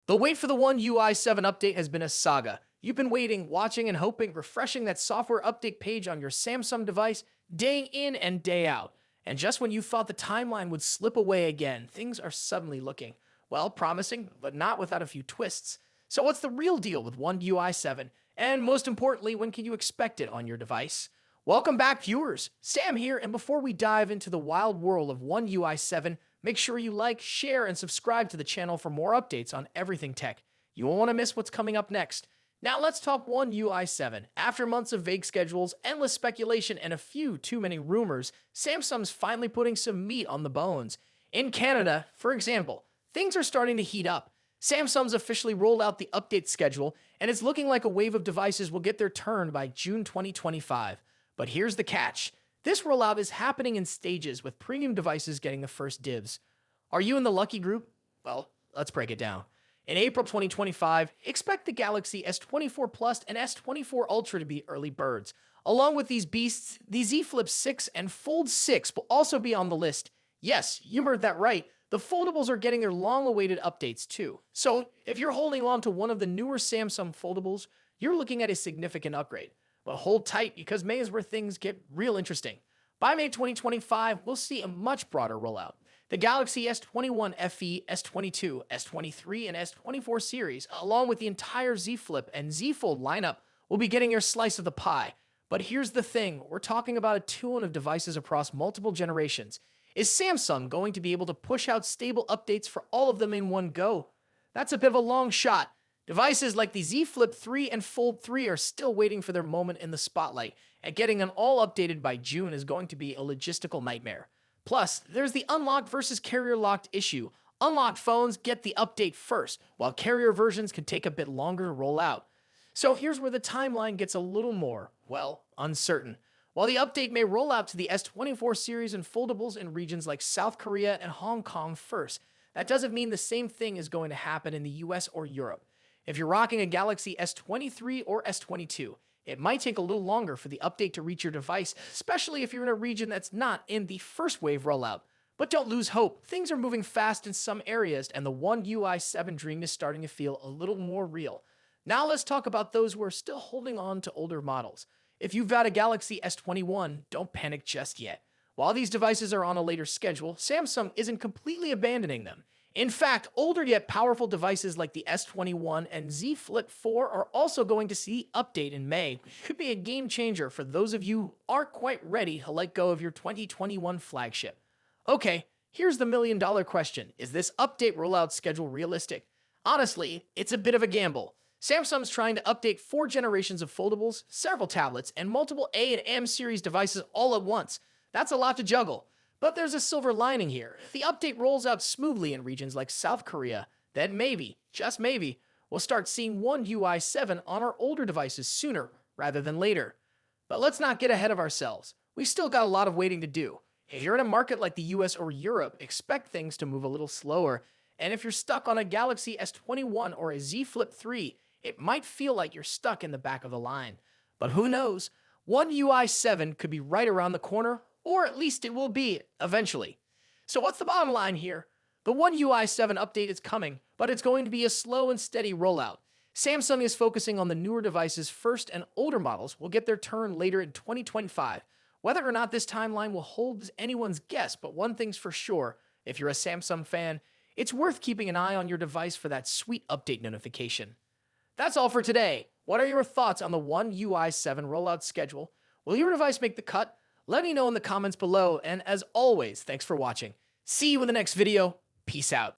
The wait for the One UI 7 update has been a saga. You've been waiting, watching, and hoping, refreshing that software update page on your Samsung device day in and day out. And just when you thought the timeline would slip away again, things are suddenly looking, well, promising, but not without a few twists. So what's the real deal with One UI 7? And most importantly, when can you expect it on your device? Welcome back, viewers. Sam here, and before we dive into the wild world of One UI 7, make sure you like, share, and subscribe to the channel for more updates on everything tech. You won't want to miss what's coming up next. Now let's talk One UI 7. After months of vague schedules, endless speculation, and a few too many rumors, Samsung's finally putting some meat on the bones. In Canada, for example, things are starting to heat up. Samsung's officially rolled out the update schedule, and it's looking like a wave of devices will get their turn by June 2025. But here's the catch. This rollout is happening in stages, with premium devices getting the first dibs. Are you in the lucky group? Well, let's break it down. In April 2025, expect the Galaxy S24 Plus and S24 Ultra to be early birds. Along with these beasts, the Z Flip 6 and Fold 6 will also be on the list. Yes, you heard that right. The foldables are getting their long-awaited updates too. So, if you're holding on to one of the newer Samsung foldables, you're looking at a significant upgrade. But hold tight, because May is where things get real interesting. By May 2025, we'll see a much broader rollout. The Galaxy S21 FE, S22, S23, and S24 series, along with the entire Z Flip and Z Fold lineup, will be getting your slice of the pie. But here's the thing, we're talking about a tune of devices across multiple generations. Is Samsung going to be able to push out stable updates for all of them in one go? That's a bit of a long shot. Devices like the Z Flip 3 and Fold 3 are still waiting for their moment in the spotlight, and getting them all updated by June is going to be a logistical nightmare. Plus, there's the unlocked versus carrier-locked issue. Unlocked phones get the update first, while carrier versions can take a bit longer to roll out. So here's where the timeline gets a little more, well, uncertain. While the update may roll out to the S24 series and foldables in regions like South Korea and Hong Kong first, that doesn't mean the same thing is going to happen in the US or Europe. If you're rocking a Galaxy S23 or S22, it might take a little longer for the update to reach your device, especially if you're in a region that's not in the first wave rollout. But don't lose hope. Things are moving fast in some areas, and the One UI 7 dream is starting to feel a little more real. Now let's talk about those who are still holding on to older models. If you've got a Galaxy S21, don't panic just yet. While these devices are on a later schedule, Samsung isn't completely abandoning them. In fact, older yet powerful devices like the S21 and Z Flip 4 are also going to see update in May, which could be a game changer for those of you who aren't quite ready to let go of your 2021 flagship. Okay, here's the million-dollar question. Is this update rollout schedule realistic? Honestly, it's a bit of a gamble. Samsung's trying to update 4 generations of foldables, several tablets, and multiple A and M series devices all at once. That's a lot to juggle. But there's a silver lining here. If the update rolls out smoothly in regions like South Korea, then maybe, just maybe, we'll start seeing One UI 7 on our older devices sooner rather than later. But let's not get ahead of ourselves. We've still got a lot of waiting to do. If you're in a market like the US or Europe, expect things to move a little slower. And if you're stuck on a Galaxy S21 or a Z Flip 3, it might feel like you're stuck in the back of the line. But who knows? One UI 7 could be right around the corner, or at least it will be eventually. So what's the bottom line here? The One UI 7 update is coming, but it's going to be a slow and steady rollout. Samsung is focusing on the newer devices first, and older models will get their turn later in 2025. Whether or not this timeline will hold is anyone's guess, but one thing's for sure, if you're a Samsung fan, it's worth keeping an eye on your device for that sweet update notification. That's all for today. What are your thoughts on the One UI 7 rollout schedule? Will your device make the cut? Let me know in the comments below, and as always, thanks for watching. See you in the next video. Peace out.